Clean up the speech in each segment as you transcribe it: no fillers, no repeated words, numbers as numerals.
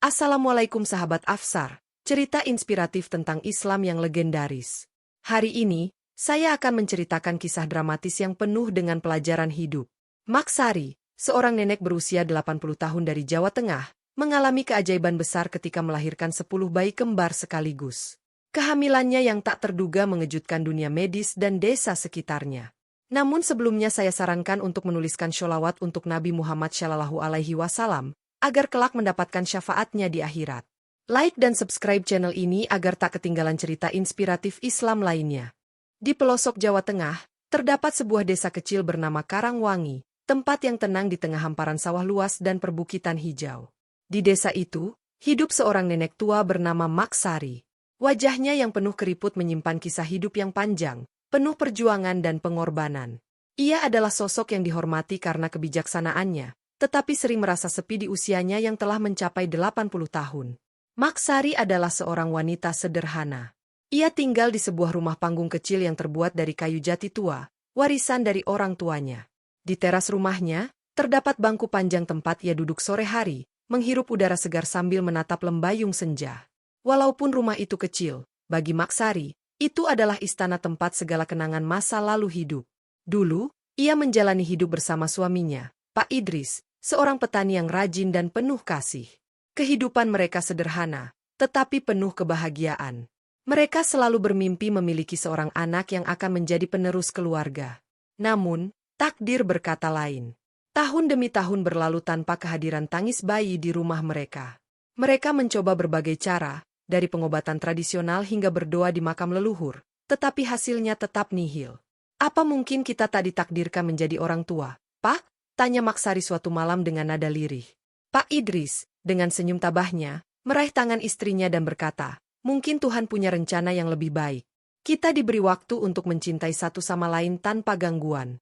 Assalamualaikum sahabat Afsar, cerita inspiratif tentang Islam yang legendaris. Hari ini, saya akan menceritakan kisah dramatis yang penuh dengan pelajaran hidup. Mak Sari, seorang nenek berusia 80 tahun dari Jawa Tengah, mengalami keajaiban besar ketika melahirkan 10 bayi kembar sekaligus. Kehamilannya yang tak terduga mengejutkan dunia medis dan desa sekitarnya. Namun sebelumnya saya sarankan untuk menuliskan sholawat untuk Nabi Muhammad SAW, agar kelak mendapatkan syafaatnya di akhirat. Like dan subscribe channel ini agar tak ketinggalan cerita inspiratif Islam lainnya. Di pelosok Jawa Tengah, terdapat sebuah desa kecil bernama Karangwangi, tempat yang tenang di tengah hamparan sawah luas dan perbukitan hijau. Di desa itu, hidup seorang nenek tua bernama Mak Sari. Wajahnya yang penuh keriput menyimpan kisah hidup yang panjang, penuh perjuangan dan pengorbanan. Ia adalah sosok yang dihormati karena kebijaksanaannya, tetapi sering merasa sepi di usianya yang telah mencapai 80 tahun. Mak Sari adalah seorang wanita sederhana. Ia tinggal di sebuah rumah panggung kecil yang terbuat dari kayu jati tua, warisan dari orang tuanya. Di teras rumahnya, terdapat bangku panjang tempat ia duduk sore hari, menghirup udara segar sambil menatap lembayung senja. Walaupun rumah itu kecil, bagi Mak Sari, itu adalah istana tempat segala kenangan masa lalu hidup. Dulu, ia menjalani hidup bersama suaminya, Pak Idris, seorang petani yang rajin dan penuh kasih. Kehidupan mereka sederhana, tetapi penuh kebahagiaan. Mereka selalu bermimpi memiliki seorang anak yang akan menjadi penerus keluarga. Namun, takdir berkata lain. Tahun demi tahun berlalu tanpa kehadiran tangis bayi di rumah mereka. Mereka mencoba berbagai cara, dari pengobatan tradisional hingga berdoa di makam leluhur, tetapi hasilnya tetap nihil. Apa mungkin kita tak ditakdirkan menjadi orang tua, Pak? Tanya Mak Sari suatu malam dengan nada lirih. Pak Idris, dengan senyum tabahnya, meraih tangan istrinya dan berkata, mungkin Tuhan punya rencana yang lebih baik. Kita diberi waktu untuk mencintai satu sama lain tanpa gangguan.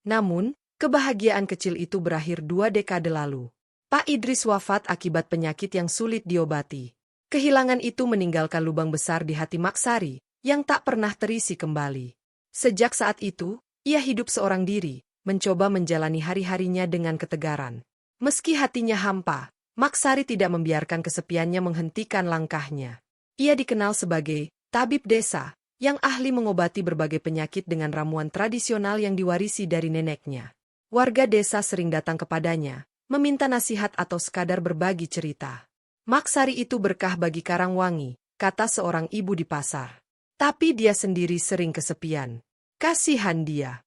Namun, kebahagiaan kecil itu berakhir 2 dekade lalu. Pak Idris wafat akibat penyakit yang sulit diobati. Kehilangan itu meninggalkan lubang besar di hati Mak Sari, yang tak pernah terisi kembali. Sejak saat itu, ia hidup seorang diri, mencoba menjalani hari-harinya dengan ketegaran. Meski hatinya hampa, Mak Sari tidak membiarkan kesepiannya menghentikan langkahnya. Ia dikenal sebagai tabib desa, yang ahli mengobati berbagai penyakit dengan ramuan tradisional yang diwarisi dari neneknya. Warga desa sering datang kepadanya, meminta nasihat atau sekadar berbagi cerita. Mak Sari itu berkah bagi Karangwangi, kata seorang ibu di pasar. Tapi dia sendiri sering kesepian. Kasihan dia.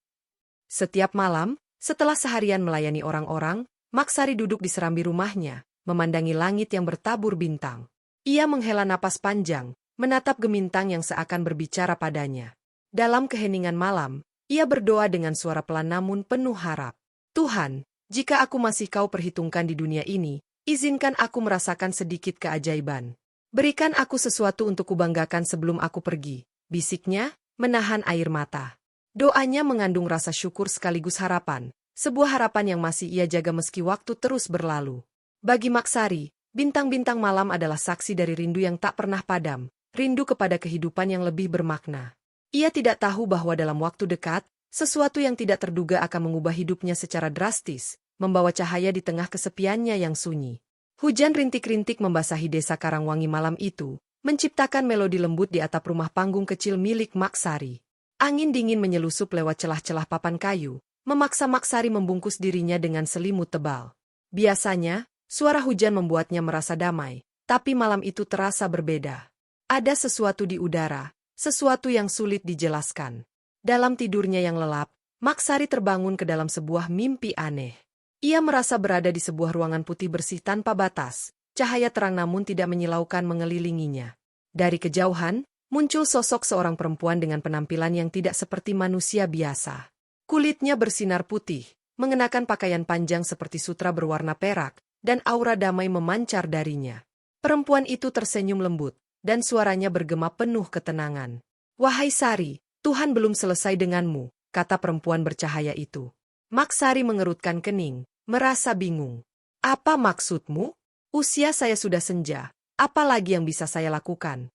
Setiap malam, setelah seharian melayani orang-orang, Mak Sari duduk di serambi rumahnya, memandangi langit yang bertabur bintang. Ia menghela napas panjang, menatap gemintang yang seakan berbicara padanya. Dalam keheningan malam, ia berdoa dengan suara pelan namun penuh harap. Tuhan, jika aku masih kau perhitungkan di dunia ini, izinkan aku merasakan sedikit keajaiban. Berikan aku sesuatu untuk kubanggakan sebelum aku pergi, bisiknya, menahan air mata. Doanya mengandung rasa syukur sekaligus harapan, sebuah harapan yang masih ia jaga meski waktu terus berlalu. Bagi Mak Sari, bintang-bintang malam adalah saksi dari rindu yang tak pernah padam, rindu kepada kehidupan yang lebih bermakna. Ia tidak tahu bahwa dalam waktu dekat, sesuatu yang tidak terduga akan mengubah hidupnya secara drastis, membawa cahaya di tengah kesepiannya yang sunyi. Hujan rintik-rintik membasahi desa Karangwangi malam itu, menciptakan melodi lembut di atap rumah panggung kecil milik Mak Sari. Angin dingin menyelusup lewat celah-celah papan kayu, memaksa Mak Sari membungkus dirinya dengan selimut tebal. Biasanya, suara hujan membuatnya merasa damai, tapi malam itu terasa berbeda. Ada sesuatu di udara, sesuatu yang sulit dijelaskan. Dalam tidurnya yang lelap, Mak Sari terbangun ke dalam sebuah mimpi aneh. Ia merasa berada di sebuah ruangan putih bersih tanpa batas, cahaya terang namun tidak menyilaukan mengelilinginya. Dari kejauhan, muncul sosok seorang perempuan dengan penampilan yang tidak seperti manusia biasa. Kulitnya bersinar putih, mengenakan pakaian panjang seperti sutra berwarna perak, dan aura damai memancar darinya. Perempuan itu tersenyum lembut, dan suaranya bergema penuh ketenangan. Wahai Sari, Tuhan belum selesai denganmu, kata perempuan bercahaya itu. Mak Sari mengerutkan kening, merasa bingung. Apa maksudmu? Usia saya sudah senja, apa lagi yang bisa saya lakukan?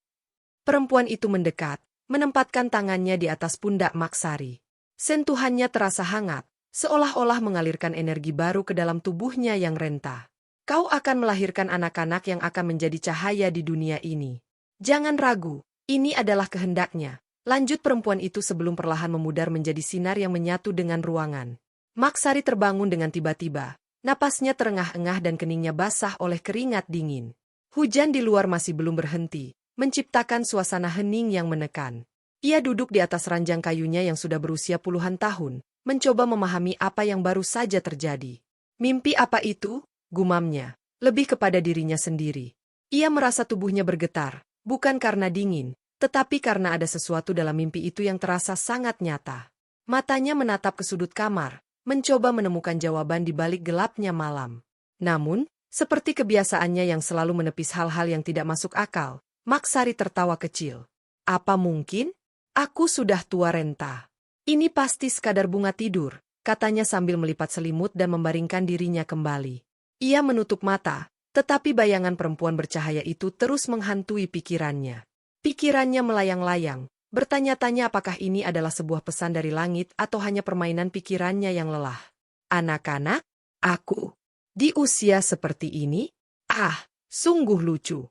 Perempuan itu mendekat, menempatkan tangannya di atas pundak Mak Sari. Sentuhannya terasa hangat, seolah-olah mengalirkan energi baru ke dalam tubuhnya yang rentah. Kau akan melahirkan anak-anak yang akan menjadi cahaya di dunia ini. Jangan ragu, ini adalah kehendaknya. Lanjut perempuan itu sebelum perlahan memudar menjadi sinar yang menyatu dengan ruangan. Maksari terbangun dengan tiba-tiba. Napasnya terengah-engah dan keningnya basah oleh keringat dingin. Hujan di luar masih belum berhenti, menciptakan suasana hening yang menekan. Ia duduk di atas ranjang kayunya yang sudah berusia puluhan tahun, mencoba memahami apa yang baru saja terjadi. Mimpi apa itu? Gumamnya, lebih kepada dirinya sendiri. Ia merasa tubuhnya bergetar, bukan karena dingin, tetapi karena ada sesuatu dalam mimpi itu yang terasa sangat nyata. Matanya menatap ke sudut kamar, mencoba menemukan jawaban di balik gelapnya malam. Namun, seperti kebiasaannya yang selalu menepis hal-hal yang tidak masuk akal, Maksari tertawa kecil. Apa mungkin? Aku sudah tua renta. Ini pasti sekadar bunga tidur, katanya sambil melipat selimut dan membaringkan dirinya kembali. Ia menutup mata, tetapi bayangan perempuan bercahaya itu terus menghantui pikirannya. Pikirannya melayang-layang, bertanya-tanya apakah ini adalah sebuah pesan dari langit atau hanya permainan pikirannya yang lelah. Anak-anak, aku di usia seperti ini? Ah, sungguh lucu.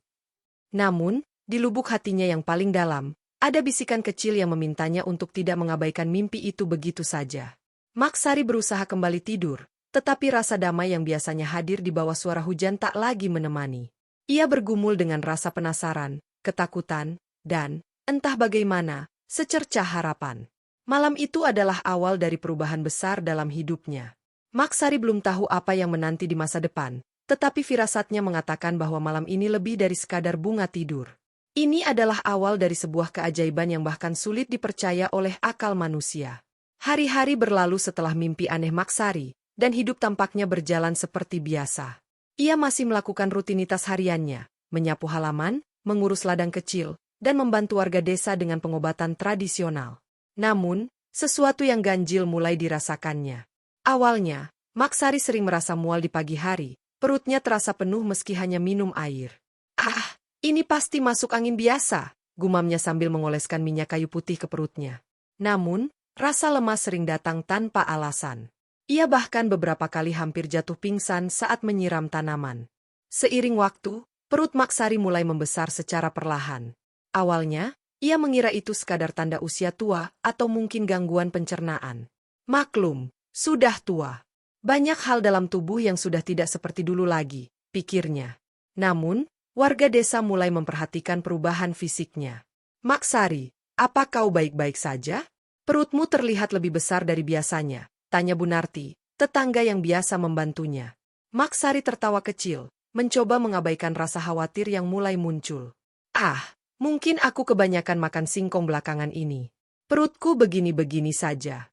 Namun, di lubuk hatinya yang paling dalam, ada bisikan kecil yang memintanya untuk tidak mengabaikan mimpi itu begitu saja. Maksari berusaha kembali tidur, tetapi rasa damai yang biasanya hadir di bawah suara hujan tak lagi menemani. Ia bergumul dengan rasa penasaran, ketakutan, dan, entah bagaimana, secercah harapan. Malam itu adalah awal dari perubahan besar dalam hidupnya. Maksari belum tahu apa yang menanti di masa depan, tetapi firasatnya mengatakan bahwa malam ini lebih dari sekadar bunga tidur. Ini adalah awal dari sebuah keajaiban yang bahkan sulit dipercaya oleh akal manusia. Hari-hari berlalu setelah mimpi aneh Maksari, dan hidup tampaknya berjalan seperti biasa. Ia masih melakukan rutinitas hariannya, menyapu halaman, mengurus ladang kecil, dan membantu warga desa dengan pengobatan tradisional. Namun, sesuatu yang ganjil mulai dirasakannya. Awalnya, Maksari sering merasa mual di pagi hari, perutnya terasa penuh meski hanya minum air. Ah, ini pasti masuk angin biasa, gumamnya sambil mengoleskan minyak kayu putih ke perutnya. Namun, rasa lemas sering datang tanpa alasan. Ia bahkan beberapa kali hampir jatuh pingsan saat menyiram tanaman. Seiring waktu, perut Maksari mulai membesar secara perlahan. Awalnya, ia mengira itu sekadar tanda usia tua atau mungkin gangguan pencernaan. Maklum, sudah tua. Banyak hal dalam tubuh yang sudah tidak seperti dulu lagi, pikirnya. Namun, warga desa mulai memperhatikan perubahan fisiknya. Maksari, apa kau baik-baik saja? Perutmu terlihat lebih besar dari biasanya, tanya Bunarti, tetangga yang biasa membantunya. Maksari tertawa kecil, mencoba mengabaikan rasa khawatir yang mulai muncul. Ah, mungkin aku kebanyakan makan singkong belakangan ini. Perutku begini-begini saja.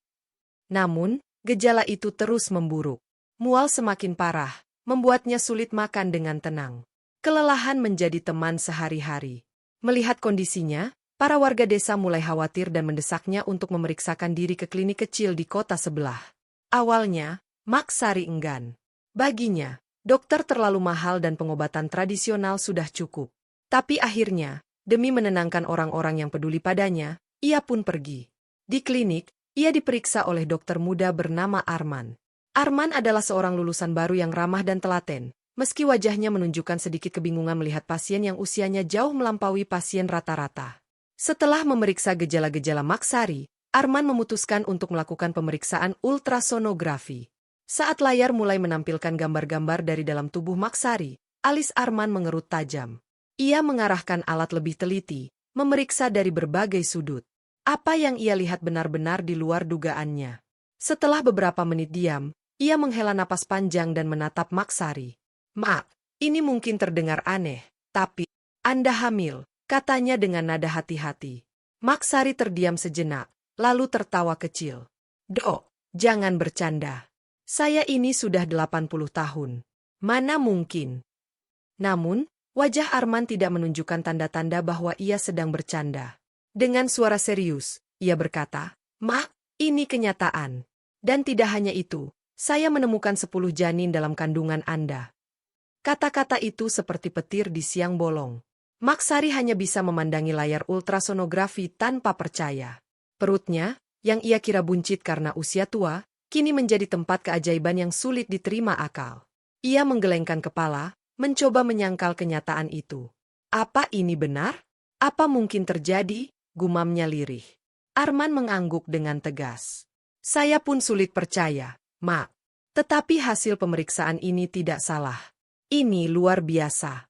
Namun, gejala itu terus memburuk. Mual semakin parah, membuatnya sulit makan dengan tenang. Kelelahan menjadi teman sehari-hari. Melihat kondisinya, para warga desa mulai khawatir dan mendesaknya untuk memeriksakan diri ke klinik kecil di kota sebelah. Awalnya, Maksari enggan. Baginya, dokter terlalu mahal dan pengobatan tradisional sudah cukup. Tapi akhirnya, demi menenangkan orang-orang yang peduli padanya, ia pun pergi. Di klinik, ia diperiksa oleh dokter muda bernama Arman. Arman adalah seorang lulusan baru yang ramah dan telaten, meski wajahnya menunjukkan sedikit kebingungan melihat pasien yang usianya jauh melampaui pasien rata-rata. Setelah memeriksa gejala-gejala Maksari, Arman memutuskan untuk melakukan pemeriksaan ultrasonografi. Saat layar mulai menampilkan gambar-gambar dari dalam tubuh Maksari, alis Arman mengerut tajam. Ia mengarahkan alat lebih teliti, memeriksa dari berbagai sudut. Apa yang ia lihat benar-benar di luar dugaannya. Setelah beberapa menit diam, ia menghela napas panjang dan menatap Maksari. "Mak, ini mungkin terdengar aneh, tapi Anda hamil," katanya dengan nada hati-hati. Maksari terdiam sejenak, lalu tertawa kecil. "Dok, jangan bercanda. Saya ini sudah 80 tahun. Mana mungkin?" Namun, wajah Arman tidak menunjukkan tanda-tanda bahwa ia sedang bercanda. Dengan suara serius, ia berkata, "Mak, ini kenyataan. Dan tidak hanya itu, saya menemukan 10 janin dalam kandungan Anda." Kata-kata itu seperti petir di siang bolong. Maksari hanya bisa memandangi layar ultrasonografi tanpa percaya. Perutnya, yang ia kira buncit karena usia tua, kini menjadi tempat keajaiban yang sulit diterima akal. Ia menggelengkan kepala, mencoba menyangkal kenyataan itu. Apa ini benar? Apa mungkin terjadi? Gumamnya lirih. Arman mengangguk dengan tegas. Saya pun sulit percaya, Mak. Tetapi hasil pemeriksaan ini tidak salah. Ini luar biasa.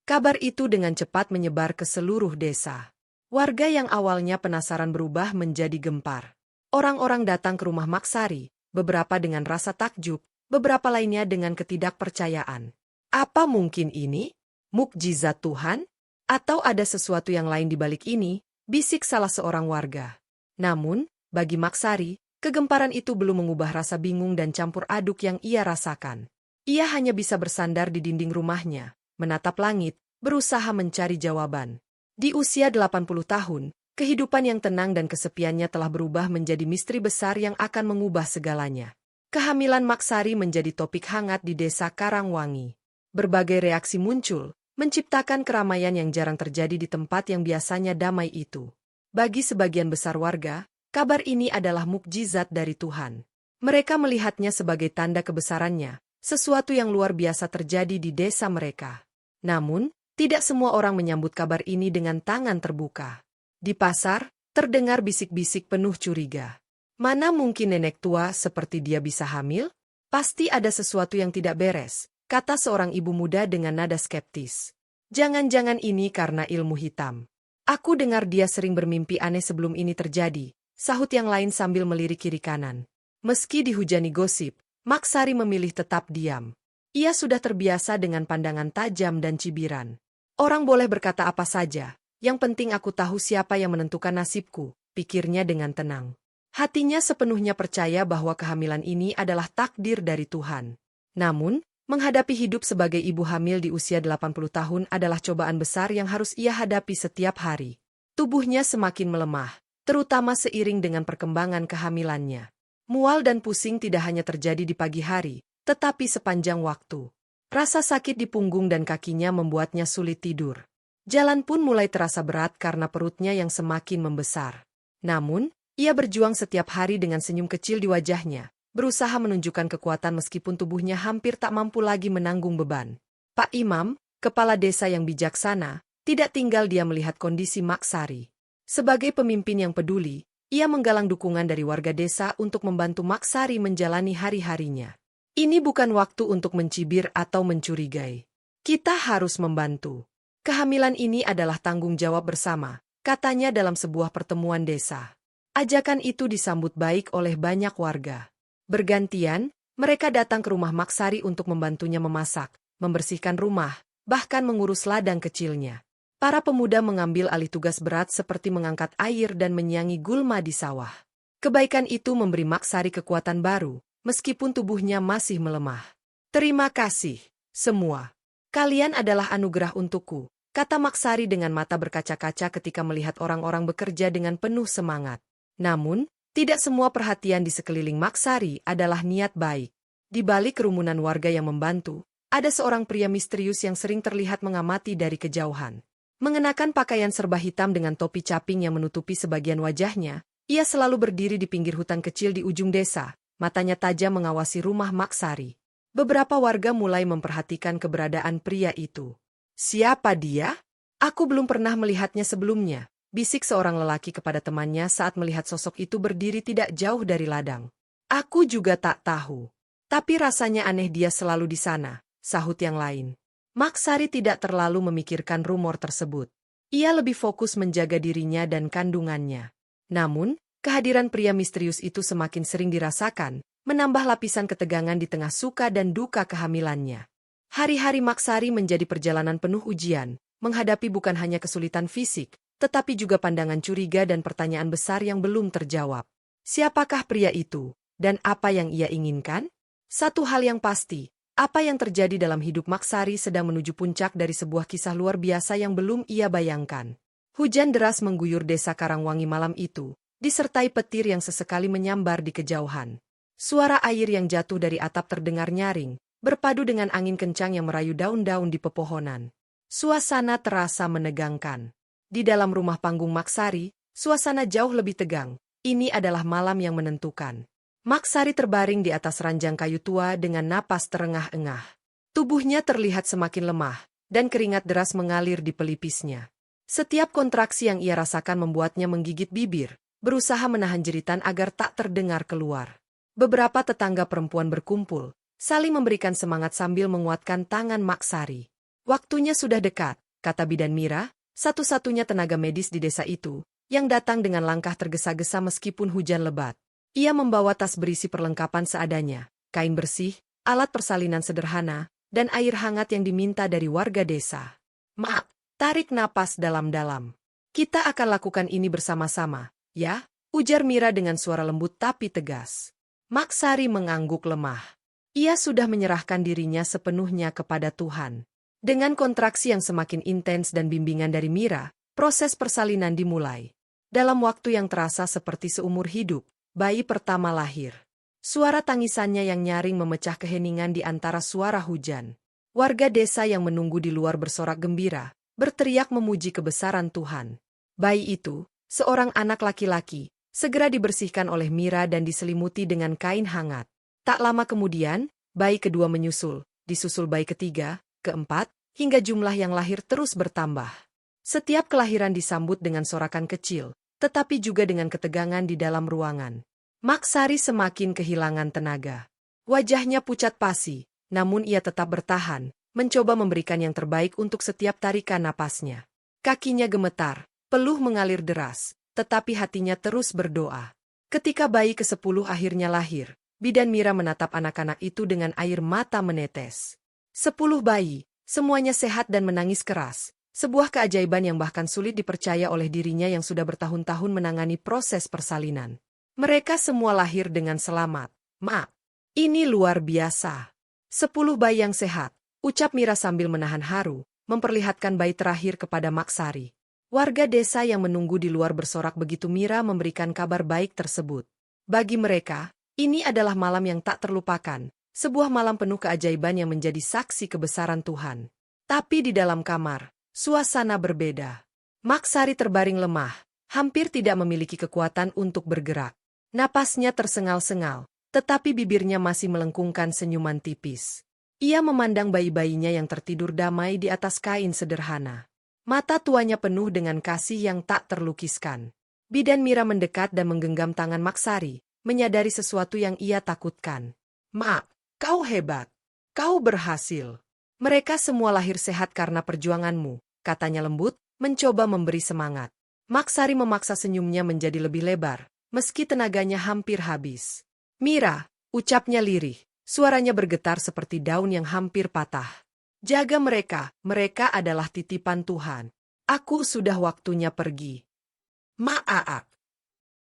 Kabar itu dengan cepat menyebar ke seluruh desa. Warga yang awalnya penasaran berubah menjadi gempar. Orang-orang datang ke rumah Maksari, beberapa dengan rasa takjub, beberapa lainnya dengan ketidakpercayaan. Apa mungkin ini? Mukjizat Tuhan? Atau ada sesuatu yang lain di balik ini? Bisik salah seorang warga. Namun, bagi Maksari, kegemparan itu belum mengubah rasa bingung dan campur aduk yang ia rasakan. Ia hanya bisa bersandar di dinding rumahnya, menatap langit, berusaha mencari jawaban. Di usia 80 tahun, kehidupan yang tenang dan kesepiannya telah berubah menjadi misteri besar yang akan mengubah segalanya. Kehamilan Maksari menjadi topik hangat di desa Karangwangi. Berbagai reaksi muncul, menciptakan keramaian yang jarang terjadi di tempat yang biasanya damai itu. Bagi sebagian besar warga, kabar ini adalah mukjizat dari Tuhan. Mereka melihatnya sebagai tanda kebesarannya, sesuatu yang luar biasa terjadi di desa mereka. Namun, tidak semua orang menyambut kabar ini dengan tangan terbuka. Di pasar, terdengar bisik-bisik penuh curiga. Mana mungkin nenek tua seperti dia bisa hamil? Pasti ada sesuatu yang tidak beres, kata seorang ibu muda dengan nada skeptis. Jangan-jangan ini karena ilmu hitam. Aku dengar dia sering bermimpi aneh sebelum ini terjadi, sahut yang lain sambil melirik kiri kanan. Meski dihujani gosip, Maksari memilih tetap diam. Ia sudah terbiasa dengan pandangan tajam dan cibiran. Orang boleh berkata apa saja, yang penting aku tahu siapa yang menentukan nasibku, pikirnya dengan tenang. Hatinya sepenuhnya percaya bahwa kehamilan ini adalah takdir dari Tuhan. Namun, menghadapi hidup sebagai ibu hamil di usia 80 tahun adalah cobaan besar yang harus ia hadapi setiap hari. Tubuhnya semakin melemah, terutama seiring dengan perkembangan kehamilannya. Mual dan pusing tidak hanya terjadi di pagi hari, tetapi sepanjang waktu. Rasa sakit di punggung dan kakinya membuatnya sulit tidur. Jalan pun mulai terasa berat karena perutnya yang semakin membesar. Namun, ia berjuang setiap hari dengan senyum kecil di wajahnya, berusaha menunjukkan kekuatan meskipun tubuhnya hampir tak mampu lagi menanggung beban. Pak Imam, kepala desa yang bijaksana, tidak tinggal dia melihat kondisi Maksari. Sebagai pemimpin yang peduli, ia menggalang dukungan dari warga desa untuk membantu Maksari menjalani hari-harinya. Ini bukan waktu untuk mencibir atau mencurigai. Kita harus membantu. Kehamilan ini adalah tanggung jawab bersama, katanya dalam sebuah pertemuan desa. Ajakan itu disambut baik oleh banyak warga. Bergantian, mereka datang ke rumah Maksari untuk membantunya memasak, membersihkan rumah, bahkan mengurus ladang kecilnya. Para pemuda mengambil alih tugas berat seperti mengangkat air dan menyiangi gulma di sawah. Kebaikan itu memberi Maksari kekuatan baru, meskipun tubuhnya masih melemah. Terima kasih, semua. Kalian adalah anugerah untukku, kata Maksari dengan mata berkaca-kaca ketika melihat orang-orang bekerja dengan penuh semangat. Namun, tidak semua perhatian di sekeliling Maksari adalah niat baik. Di balik kerumunan warga yang membantu, ada seorang pria misterius yang sering terlihat mengamati dari kejauhan. Mengenakan pakaian serba hitam dengan topi caping yang menutupi sebagian wajahnya, ia selalu berdiri di pinggir hutan kecil di ujung desa, matanya tajam mengawasi rumah Maksari. Beberapa warga mulai memperhatikan keberadaan pria itu. Siapa dia? Aku belum pernah melihatnya sebelumnya, bisik seorang lelaki kepada temannya saat melihat sosok itu berdiri tidak jauh dari ladang. Aku juga tak tahu. Tapi rasanya aneh dia selalu di sana, sahut yang lain. Maksari tidak terlalu memikirkan rumor tersebut. Ia lebih fokus menjaga dirinya dan kandungannya. Namun, kehadiran pria misterius itu semakin sering dirasakan, menambah lapisan ketegangan di tengah suka dan duka kehamilannya. Hari-hari Maksari menjadi perjalanan penuh ujian, menghadapi bukan hanya kesulitan fisik, tetapi juga pandangan curiga dan pertanyaan besar yang belum terjawab. Siapakah pria itu, dan apa yang ia inginkan? Satu hal yang pasti, apa yang terjadi dalam hidup Maksari sedang menuju puncak dari sebuah kisah luar biasa yang belum ia bayangkan. Hujan deras mengguyur desa Karangwangi malam itu, disertai petir yang sesekali menyambar di kejauhan. Suara air yang jatuh dari atap terdengar nyaring, berpadu dengan angin kencang yang merayu daun-daun di pepohonan. Suasana terasa menegangkan. Di dalam rumah panggung Maksari, suasana jauh lebih tegang. Ini adalah malam yang menentukan. Maksari terbaring di atas ranjang kayu tua dengan napas terengah-engah. Tubuhnya terlihat semakin lemah, dan keringat deras mengalir di pelipisnya. Setiap kontraksi yang ia rasakan membuatnya menggigit bibir, berusaha menahan jeritan agar tak terdengar keluar. Beberapa tetangga perempuan berkumpul, saling memberikan semangat sambil menguatkan tangan Maksari. Waktunya sudah dekat, kata Bidan Mira, satu-satunya tenaga medis di desa itu, yang datang dengan langkah tergesa-gesa meskipun hujan lebat. Ia membawa tas berisi perlengkapan seadanya, kain bersih, alat persalinan sederhana, dan air hangat yang diminta dari warga desa. Maaf. Tarik napas dalam-dalam. Kita akan lakukan ini bersama-sama, ya? Ujar Mira dengan suara lembut tapi tegas. Maksari mengangguk lemah. Ia sudah menyerahkan dirinya sepenuhnya kepada Tuhan. Dengan kontraksi yang semakin intens dan bimbingan dari Mira, proses persalinan dimulai. Dalam waktu yang terasa seperti seumur hidup, bayi pertama lahir. Suara tangisannya yang nyaring memecah keheningan di antara suara hujan. Warga desa yang menunggu di luar bersorak gembira, berteriak memuji kebesaran Tuhan. Bayi itu, seorang anak laki-laki, segera dibersihkan oleh Mira dan diselimuti dengan kain hangat. Tak lama kemudian, bayi kedua menyusul, disusul bayi ketiga, keempat, hingga jumlah yang lahir terus bertambah. Setiap kelahiran disambut dengan sorakan kecil, tetapi juga dengan ketegangan di dalam ruangan. Maksari semakin kehilangan tenaga. Wajahnya pucat pasi, namun ia tetap bertahan, mencoba memberikan yang terbaik untuk setiap tarikan napasnya. Kakinya gemetar, peluh mengalir deras, tetapi hatinya terus berdoa. Ketika bayi ke-10 akhirnya lahir, Bidan Mira menatap anak-anak itu dengan air mata menetes. 10 bayi, semuanya sehat dan menangis keras, sebuah keajaiban yang bahkan sulit dipercaya oleh dirinya yang sudah bertahun-tahun menangani proses persalinan. Mereka semua lahir dengan selamat. Mak, ini luar biasa. 10 bayi yang sehat, ucap Mira sambil menahan haru, memperlihatkan bayi terakhir kepada Maksari. Warga desa yang menunggu di luar bersorak begitu Mira memberikan kabar baik tersebut. Bagi mereka, ini adalah malam yang tak terlupakan, sebuah malam penuh keajaiban yang menjadi saksi kebesaran Tuhan. Tapi di dalam kamar, suasana berbeda. Maksari terbaring lemah, hampir tidak memiliki kekuatan untuk bergerak. Napasnya tersengal-sengal, tetapi bibirnya masih melengkungkan senyuman tipis. Ia memandang bayi-bayinya yang tertidur damai di atas kain sederhana. Mata tuanya penuh dengan kasih yang tak terlukiskan. Bidan Mira mendekat dan menggenggam tangan Maksari, menyadari sesuatu yang ia takutkan. Mak, kau hebat. Kau berhasil. Mereka semua lahir sehat karena perjuanganmu, katanya lembut, mencoba memberi semangat. Maksari memaksa senyumnya menjadi lebih lebar, meski tenaganya hampir habis. Mira, ucapnya lirih. Suaranya bergetar seperti daun yang hampir patah. Jaga mereka, mereka adalah titipan Tuhan. Aku sudah waktunya pergi. Maaf.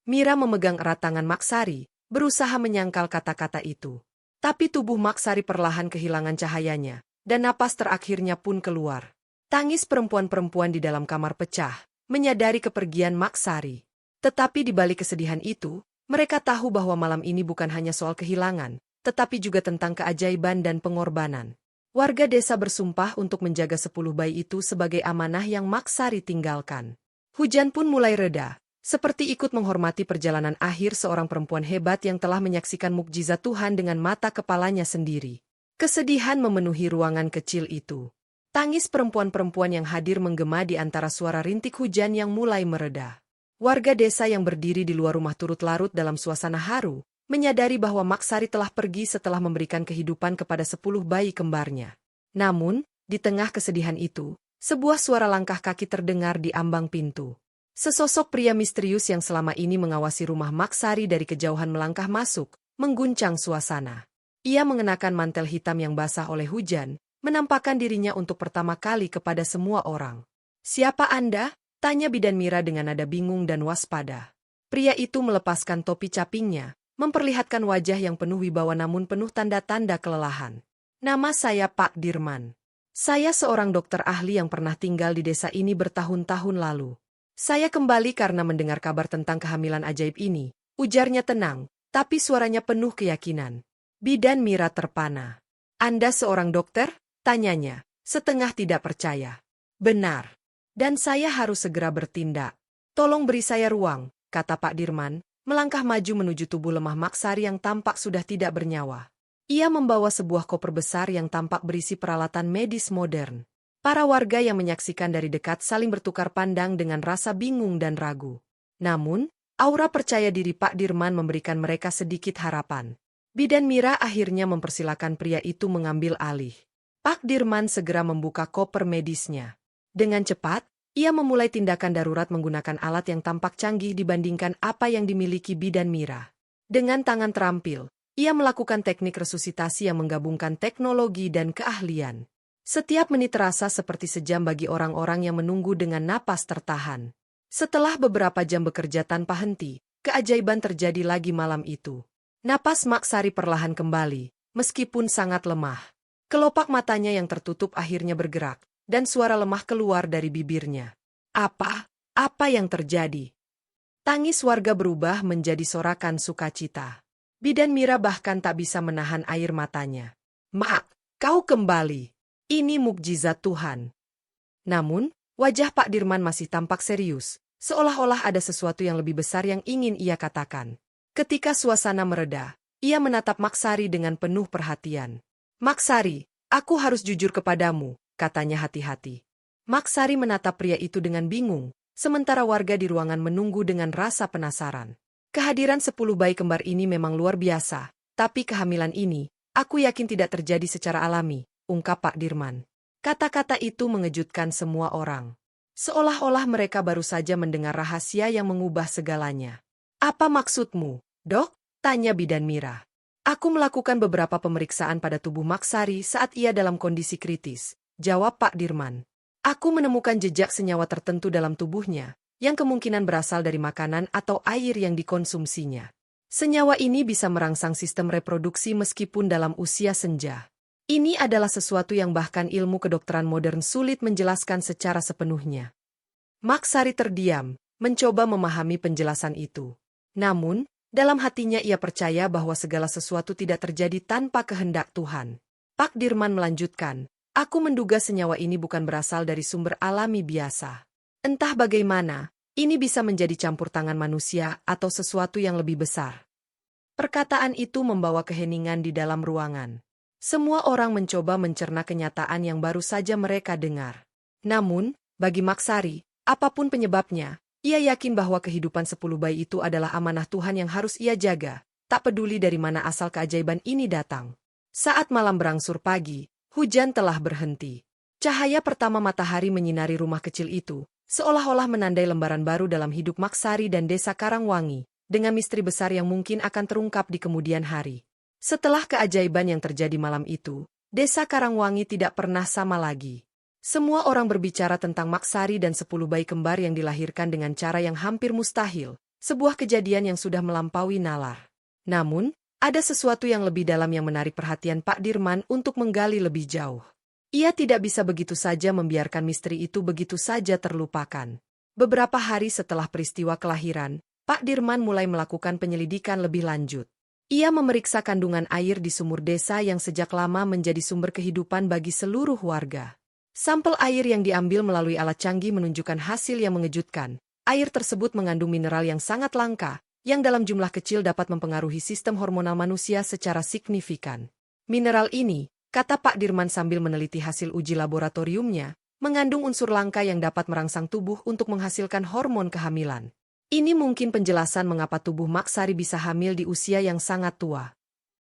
Mira memegang erat tangan Maksari, berusaha menyangkal kata-kata itu. Tapi tubuh Maksari perlahan kehilangan cahayanya, dan napas terakhirnya pun keluar. Tangis perempuan-perempuan di dalam kamar pecah, menyadari kepergian Maksari. Tetapi di balik kesedihan itu, mereka tahu bahwa malam ini bukan hanya soal kehilangan, tetapi juga tentang keajaiban dan pengorbanan. Warga desa bersumpah untuk menjaga 10 bayi itu sebagai amanah yang Maksari tinggalkan. Hujan pun mulai reda, seperti ikut menghormati perjalanan akhir seorang perempuan hebat yang telah menyaksikan mukjizat Tuhan dengan mata kepalanya sendiri. Kesedihan memenuhi ruangan kecil itu. Tangis perempuan-perempuan yang hadir menggema di antara suara rintik hujan yang mulai mereda. Warga desa yang berdiri di luar rumah turut larut dalam suasana haru, menyadari bahwa Maksari telah pergi setelah memberikan kehidupan kepada 10 bayi kembarnya. Namun, di tengah kesedihan itu, sebuah suara langkah kaki terdengar di ambang pintu. Sesosok pria misterius yang selama ini mengawasi rumah Maksari dari kejauhan melangkah masuk, mengguncang suasana. Ia mengenakan mantel hitam yang basah oleh hujan, menampakkan dirinya untuk pertama kali kepada semua orang. "Siapa Anda?" tanya Bidan Mira dengan nada bingung dan waspada. Pria itu melepaskan topi capingnya, memperlihatkan wajah yang penuh wibawa namun penuh tanda-tanda kelelahan. "Nama saya Pak Dirman. Saya seorang dokter ahli yang pernah tinggal di desa ini bertahun-tahun lalu. Saya kembali karena mendengar kabar tentang kehamilan ajaib ini," ujarnya tenang, tapi suaranya penuh keyakinan. Bidan Mira terpana. "Anda seorang dokter?" tanyanya, setengah tidak percaya. "Benar. Dan saya harus segera bertindak. Tolong beri saya ruang," kata Pak Dirman, melangkah maju menuju tubuh lemah Maksari yang tampak sudah tidak bernyawa. Ia membawa sebuah koper besar yang tampak berisi peralatan medis modern. Para warga yang menyaksikan dari dekat saling bertukar pandang dengan rasa bingung dan ragu. Namun, aura percaya diri Pak Dirman memberikan mereka sedikit harapan. Bidan Mira akhirnya mempersilakan pria itu mengambil alih. Pak Dirman segera membuka koper medisnya. Dengan cepat, ia memulai tindakan darurat menggunakan alat yang tampak canggih dibandingkan apa yang dimiliki Bidan Mira. Dengan tangan terampil, ia melakukan teknik resusitasi yang menggabungkan teknologi dan keahlian. Setiap menit terasa seperti sejam bagi orang-orang yang menunggu dengan napas tertahan. Setelah beberapa jam bekerja tanpa henti, keajaiban terjadi lagi malam itu. Napas Maksari perlahan kembali, meskipun sangat lemah. Kelopak matanya yang tertutup akhirnya bergerak, dan suara lemah keluar dari bibirnya. Apa? Apa yang terjadi? Tangis warga berubah menjadi sorakan sukacita. Bidan Mira bahkan tak bisa menahan air matanya. Mak, kau kembali. Ini mukjizat Tuhan. Namun, wajah Pak Dirman masih tampak serius, seolah-olah ada sesuatu yang lebih besar yang ingin ia katakan. Ketika suasana mereda, ia menatap Maksari dengan penuh perhatian. Maksari, aku harus jujur kepadamu, katanya hati-hati. Maksari menatap pria itu dengan bingung, sementara warga di ruangan menunggu dengan rasa penasaran. Kehadiran 10 bayi kembar ini memang luar biasa, tapi kehamilan ini, aku yakin tidak terjadi secara alami, ungkap Pak Dirman. Kata-kata itu mengejutkan semua orang. Seolah-olah mereka baru saja mendengar rahasia yang mengubah segalanya. Apa maksudmu, Dok? Tanya Bidan Mira. Aku melakukan beberapa pemeriksaan pada tubuh Maksari saat ia dalam kondisi kritis, jawab Pak Dirman. Aku menemukan jejak senyawa tertentu dalam tubuhnya, yang kemungkinan berasal dari makanan atau air yang dikonsumsinya. Senyawa ini bisa merangsang sistem reproduksi meskipun dalam usia senja. Ini adalah sesuatu yang bahkan ilmu kedokteran modern sulit menjelaskan secara sepenuhnya. Maksari terdiam, mencoba memahami penjelasan itu. Namun, dalam hatinya ia percaya bahwa segala sesuatu tidak terjadi tanpa kehendak Tuhan. Pak Dirman melanjutkan, aku menduga senyawa ini bukan berasal dari sumber alami biasa. Entah bagaimana, ini bisa menjadi campur tangan manusia atau sesuatu yang lebih besar. Perkataan itu membawa keheningan di dalam ruangan. Semua orang mencoba mencerna kenyataan yang baru saja mereka dengar. Namun, bagi Maksari, apapun penyebabnya, ia yakin bahwa kehidupan 10 bayi itu adalah amanah Tuhan yang harus ia jaga, tak peduli dari mana asal keajaiban ini datang. Saat malam berangsur pagi, hujan telah berhenti. Cahaya pertama matahari menyinari rumah kecil itu, seolah-olah menandai lembaran baru dalam hidup Maksari dan desa Karangwangi, dengan misteri besar yang mungkin akan terungkap di kemudian hari. Setelah keajaiban yang terjadi malam itu, desa Karangwangi tidak pernah sama lagi. Semua orang berbicara tentang Maksari dan 10 bayi kembar yang dilahirkan dengan cara yang hampir mustahil, sebuah kejadian yang sudah melampaui nalar. Namun, ada sesuatu yang lebih dalam yang menarik perhatian Pak Dirman untuk menggali lebih jauh. Ia tidak bisa begitu saja membiarkan misteri itu begitu saja terlupakan. Beberapa hari setelah peristiwa kelahiran, Pak Dirman mulai melakukan penyelidikan lebih lanjut. Ia memeriksa kandungan air di sumur desa yang sejak lama menjadi sumber kehidupan bagi seluruh warga. Sampel air yang diambil melalui alat canggih menunjukkan hasil yang mengejutkan. Air tersebut mengandung mineral yang sangat langka, yang dalam jumlah kecil dapat mempengaruhi sistem hormonal manusia secara signifikan. Mineral ini, kata Pak Dirman sambil meneliti hasil uji laboratoriumnya, mengandung unsur langka yang dapat merangsang tubuh untuk menghasilkan hormon kehamilan. Ini mungkin penjelasan mengapa tubuh Maksari bisa hamil di usia yang sangat tua.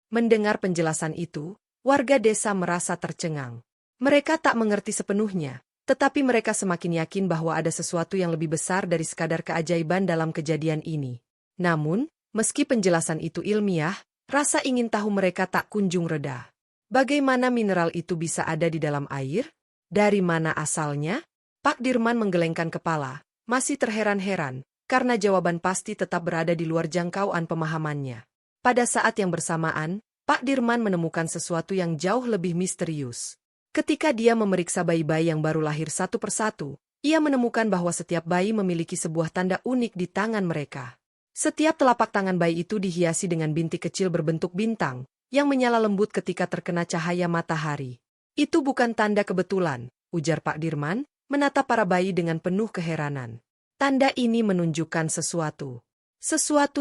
Mendengar penjelasan itu, warga desa merasa tercengang. Mereka tak mengerti sepenuhnya, tetapi mereka semakin yakin bahwa ada sesuatu yang lebih besar dari sekadar keajaiban dalam kejadian ini. Namun, meski penjelasan itu ilmiah, rasa ingin tahu mereka tak kunjung reda. Bagaimana mineral itu bisa ada di dalam air? Dari mana asalnya? Pak Dirman menggelengkan kepala, masih terheran-heran, karena jawaban pasti tetap berada di luar jangkauan pemahamannya. Pada saat yang bersamaan, Pak Dirman menemukan sesuatu yang jauh lebih misterius. Ketika dia memeriksa bayi-bayi yang baru lahir satu persatu, ia menemukan bahwa setiap bayi memiliki sebuah tanda unik di tangan mereka. Setiap telapak tangan bayi itu dihiasi dengan bintik kecil berbentuk bintang, yang menyala lembut ketika terkena cahaya matahari. Itu bukan tanda kebetulan, ujar Pak Dirman, menatap para bayi dengan penuh keheranan. Tanda ini menunjukkan sesuatu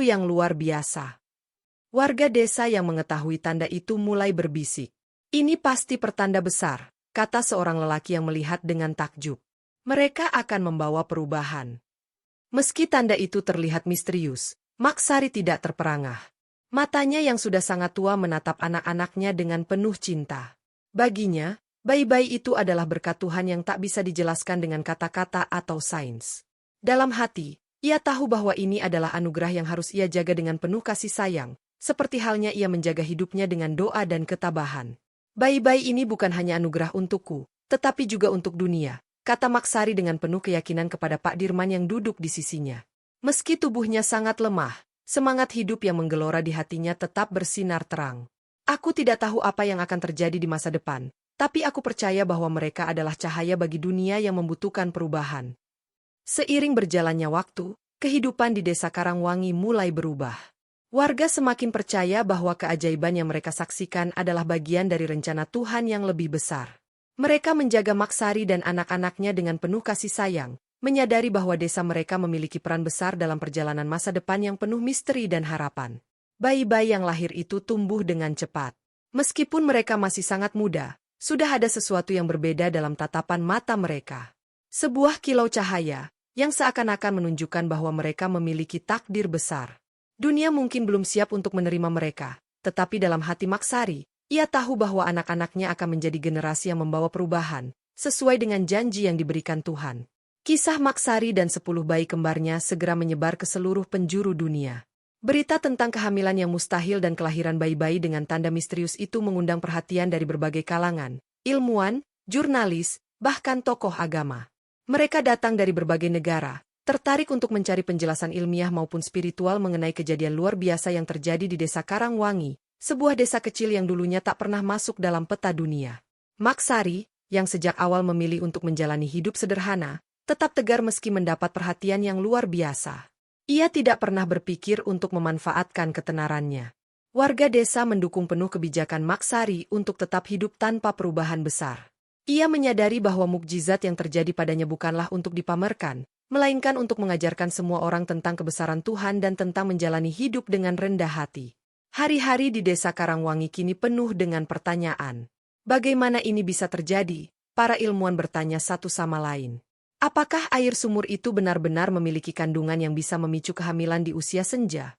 yang luar biasa. Warga desa yang mengetahui tanda itu mulai berbisik. Ini pasti pertanda besar, kata seorang lelaki yang melihat dengan takjub. Mereka akan membawa perubahan. Meski tanda itu terlihat misterius, Maksari tidak terperangah. Matanya yang sudah sangat tua menatap anak-anaknya dengan penuh cinta. Baginya, bayi-bayi itu adalah berkat Tuhan yang tak bisa dijelaskan dengan kata-kata atau sains. Dalam hati, ia tahu bahwa ini adalah anugerah yang harus ia jaga dengan penuh kasih sayang, seperti halnya ia menjaga hidupnya dengan doa dan ketabahan. Bayi-bayi ini bukan hanya anugerah untukku, tetapi juga untuk dunia, kata Maksari dengan penuh keyakinan kepada Pak Dirman yang duduk di sisinya. Meski tubuhnya sangat lemah, semangat hidup yang menggelora di hatinya tetap bersinar terang. Aku tidak tahu apa yang akan terjadi di masa depan, tapi aku percaya bahwa mereka adalah cahaya bagi dunia yang membutuhkan perubahan. Seiring berjalannya waktu, kehidupan di desa Karangwangi mulai berubah. Warga semakin percaya bahwa keajaiban yang mereka saksikan adalah bagian dari rencana Tuhan yang lebih besar. Mereka menjaga Maksari dan anak-anaknya dengan penuh kasih sayang, menyadari bahwa desa mereka memiliki peran besar dalam perjalanan masa depan yang penuh misteri dan harapan. Bayi-bayi yang lahir itu tumbuh dengan cepat. Meskipun mereka masih sangat muda, sudah ada sesuatu yang berbeda dalam tatapan mata mereka. Sebuah kilau cahaya, yang seakan-akan menunjukkan bahwa mereka memiliki takdir besar. Dunia mungkin belum siap untuk menerima mereka, tetapi dalam hati Maksari, ia tahu bahwa anak-anaknya akan menjadi generasi yang membawa perubahan, sesuai dengan janji yang diberikan Tuhan. Kisah Maksari dan 10 bayi kembarnya segera menyebar ke seluruh penjuru dunia. Berita tentang kehamilan yang mustahil dan kelahiran bayi-bayi dengan tanda misterius itu mengundang perhatian dari berbagai kalangan, ilmuwan, jurnalis, bahkan tokoh agama. Mereka datang dari berbagai negara, tertarik untuk mencari penjelasan ilmiah maupun spiritual mengenai kejadian luar biasa yang terjadi di desa Karangwangi, sebuah desa kecil yang dulunya tak pernah masuk dalam peta dunia. Maksari, yang sejak awal memilih untuk menjalani hidup sederhana, tetap tegar meski mendapat perhatian yang luar biasa. Ia tidak pernah berpikir untuk memanfaatkan ketenarannya. Warga desa mendukung penuh kebijakan Maksari untuk tetap hidup tanpa perubahan besar. Ia menyadari bahwa mukjizat yang terjadi padanya bukanlah untuk dipamerkan, melainkan untuk mengajarkan semua orang tentang kebesaran Tuhan dan tentang menjalani hidup dengan rendah hati. Hari-hari di desa Karangwangi kini penuh dengan pertanyaan. Bagaimana ini bisa terjadi? Para ilmuwan bertanya satu sama lain. Apakah air sumur itu benar-benar memiliki kandungan yang bisa memicu kehamilan di usia senja?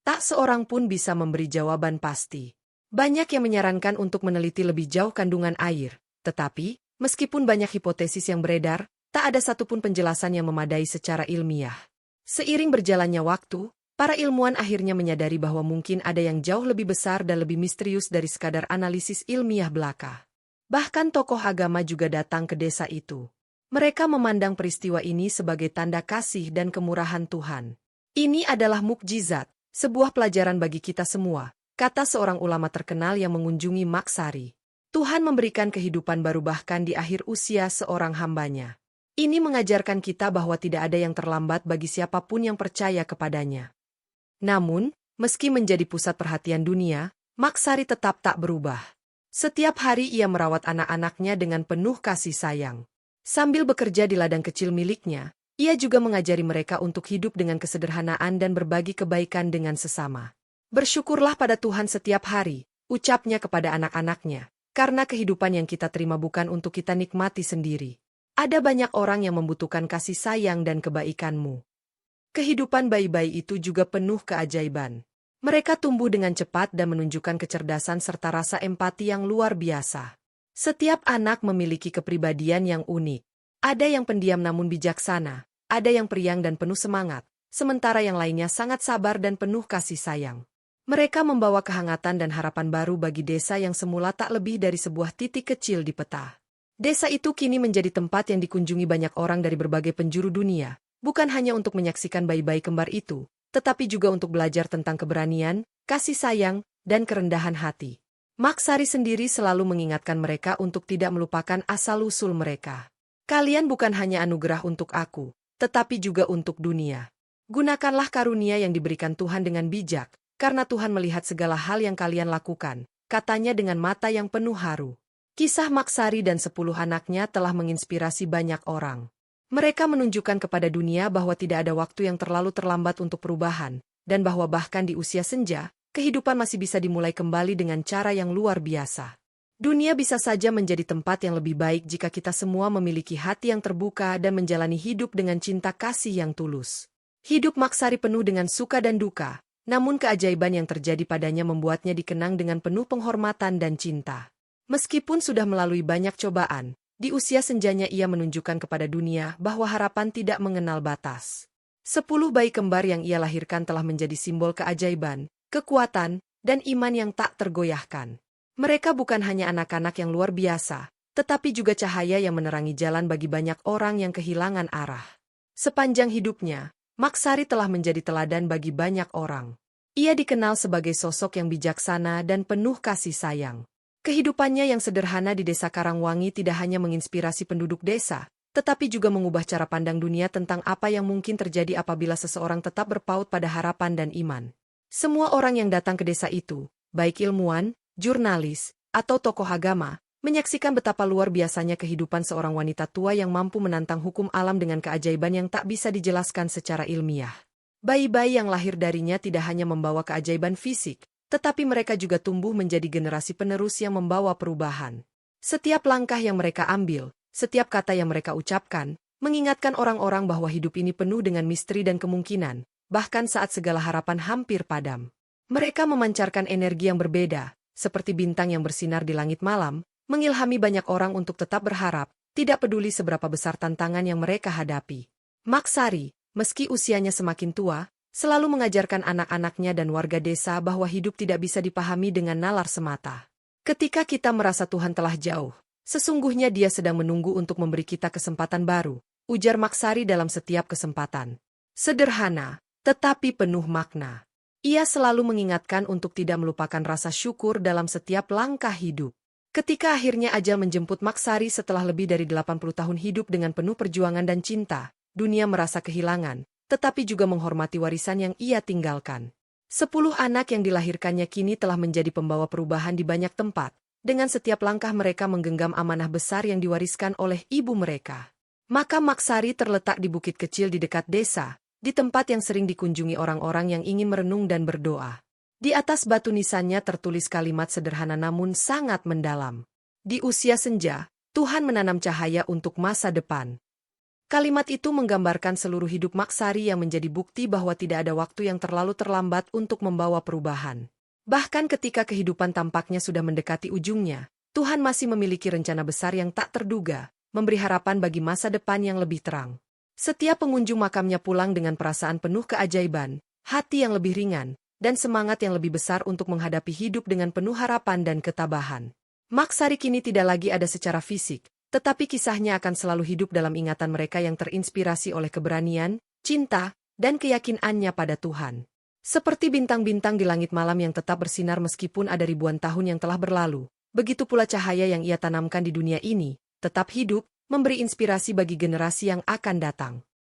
Tak seorang pun bisa memberi jawaban pasti. Banyak yang menyarankan untuk meneliti lebih jauh kandungan air, tetapi, meskipun banyak hipotesis yang beredar, tak ada satupun penjelasan yang memadai secara ilmiah. Seiring berjalannya waktu, para ilmuwan akhirnya menyadari bahwa mungkin ada yang jauh lebih besar dan lebih misterius dari sekadar analisis ilmiah belaka. Bahkan tokoh agama juga datang ke desa itu. Mereka memandang peristiwa ini sebagai tanda kasih dan kemurahan Tuhan. Ini adalah mukjizat, sebuah pelajaran bagi kita semua, kata seorang ulama terkenal yang mengunjungi Maksari. Tuhan memberikan kehidupan baru bahkan di akhir usia seorang hambanya. Ini mengajarkan kita bahwa tidak ada yang terlambat bagi siapapun yang percaya kepadanya. Namun, meski menjadi pusat perhatian dunia, Maksari tetap tak berubah. Setiap hari ia merawat anak-anaknya dengan penuh kasih sayang. Sambil bekerja di ladang kecil miliknya, ia juga mengajari mereka untuk hidup dengan kesederhanaan dan berbagi kebaikan dengan sesama. Bersyukurlah pada Tuhan setiap hari, ucapnya kepada anak-anaknya, karena kehidupan yang kita terima bukan untuk kita nikmati sendiri. Ada banyak orang yang membutuhkan kasih sayang dan kebaikanmu. Kehidupan bayi-bayi itu juga penuh keajaiban. Mereka tumbuh dengan cepat dan menunjukkan kecerdasan serta rasa empati yang luar biasa. Setiap anak memiliki kepribadian yang unik. Ada yang pendiam namun bijaksana, ada yang periang dan penuh semangat, sementara yang lainnya sangat sabar dan penuh kasih sayang. Mereka membawa kehangatan dan harapan baru bagi desa yang semula tak lebih dari sebuah titik kecil di peta. Desa itu kini menjadi tempat yang dikunjungi banyak orang dari berbagai penjuru dunia, bukan hanya untuk menyaksikan bayi-bayi kembar itu, tetapi juga untuk belajar tentang keberanian, kasih sayang, dan kerendahan hati. Maksari sendiri selalu mengingatkan mereka untuk tidak melupakan asal-usul mereka. Kalian bukan hanya anugerah untuk aku, tetapi juga untuk dunia. Gunakanlah karunia yang diberikan Tuhan dengan bijak, karena Tuhan melihat segala hal yang kalian lakukan, katanya dengan mata yang penuh haru. Kisah Maksari dan 10 anaknya telah menginspirasi banyak orang. Mereka menunjukkan kepada dunia bahwa tidak ada waktu yang terlalu terlambat untuk perubahan, dan bahwa bahkan di usia senja, kehidupan masih bisa dimulai kembali dengan cara yang luar biasa. Dunia bisa saja menjadi tempat yang lebih baik jika kita semua memiliki hati yang terbuka dan menjalani hidup dengan cinta kasih yang tulus. Hidup Maksari penuh dengan suka dan duka, namun keajaiban yang terjadi padanya membuatnya dikenang dengan penuh penghormatan dan cinta. Meskipun sudah melalui banyak cobaan, di usia senjanya ia menunjukkan kepada dunia bahwa harapan tidak mengenal batas. 10 bayi kembar yang ia lahirkan telah menjadi simbol keajaiban, kekuatan, dan iman yang tak tergoyahkan. Mereka bukan hanya anak-anak yang luar biasa, tetapi juga cahaya yang menerangi jalan bagi banyak orang yang kehilangan arah. Sepanjang hidupnya, Maksari telah menjadi teladan bagi banyak orang. Ia dikenal sebagai sosok yang bijaksana dan penuh kasih sayang. Kehidupannya yang sederhana di desa Karangwangi tidak hanya menginspirasi penduduk desa, tetapi juga mengubah cara pandang dunia tentang apa yang mungkin terjadi apabila seseorang tetap berpaut pada harapan dan iman. Semua orang yang datang ke desa itu, baik ilmuwan, jurnalis, atau tokoh agama, menyaksikan betapa luar biasanya kehidupan seorang wanita tua yang mampu menantang hukum alam dengan keajaiban yang tak bisa dijelaskan secara ilmiah. Bayi-bayi yang lahir darinya tidak hanya membawa keajaiban fisik, tetapi mereka juga tumbuh menjadi generasi penerus yang membawa perubahan. Setiap langkah yang mereka ambil, setiap kata yang mereka ucapkan, mengingatkan orang-orang bahwa hidup ini penuh dengan misteri dan kemungkinan, bahkan saat segala harapan hampir padam. Mereka memancarkan energi yang berbeda, seperti bintang yang bersinar di langit malam, mengilhami banyak orang untuk tetap berharap, tidak peduli seberapa besar tantangan yang mereka hadapi. Maksari, meski usianya semakin tua, selalu mengajarkan anak-anaknya dan warga desa bahwa hidup tidak bisa dipahami dengan nalar semata. Ketika kita merasa Tuhan telah jauh, sesungguhnya Dia sedang menunggu untuk memberi kita kesempatan baru, ujar Maksari dalam setiap kesempatan. Sederhana, tetapi penuh makna. Ia selalu mengingatkan untuk tidak melupakan rasa syukur dalam setiap langkah hidup. Ketika akhirnya ajal menjemput Maksari setelah lebih dari 80 tahun hidup dengan penuh perjuangan dan cinta, dunia merasa kehilangan, tetapi juga menghormati warisan yang ia tinggalkan. 10 anak yang dilahirkannya kini telah menjadi pembawa perubahan di banyak tempat, dengan setiap langkah mereka menggenggam amanah besar yang diwariskan oleh ibu mereka. Makam Maksari terletak di bukit kecil di dekat desa, di tempat yang sering dikunjungi orang-orang yang ingin merenung dan berdoa. Di atas batu nisannya tertulis kalimat sederhana namun sangat mendalam. Di usia senja, Tuhan menanam cahaya untuk masa depan. Kalimat itu menggambarkan seluruh hidup Maksari yang menjadi bukti bahwa tidak ada waktu yang terlalu terlambat untuk membawa perubahan. Bahkan ketika kehidupan tampaknya sudah mendekati ujungnya, Tuhan masih memiliki rencana besar yang tak terduga, memberi harapan bagi masa depan yang lebih terang. Setiap pengunjung makamnya pulang dengan perasaan penuh keajaiban, hati yang lebih ringan, dan semangat yang lebih besar untuk menghadapi hidup dengan penuh harapan dan ketabahan. Maksari kini tidak lagi ada secara fisik, tetapi kisahnya akan selalu hidup dalam ingatan mereka yang terinspirasi oleh keberanian, cinta, dan keyakinannya pada Tuhan. Seperti bintang-bintang di langit malam yang tetap bersinar meskipun ada ribuan tahun yang telah berlalu, begitu pula cahaya yang ia tanamkan di dunia ini, tetap hidup, memberi inspirasi bagi generasi yang akan datang.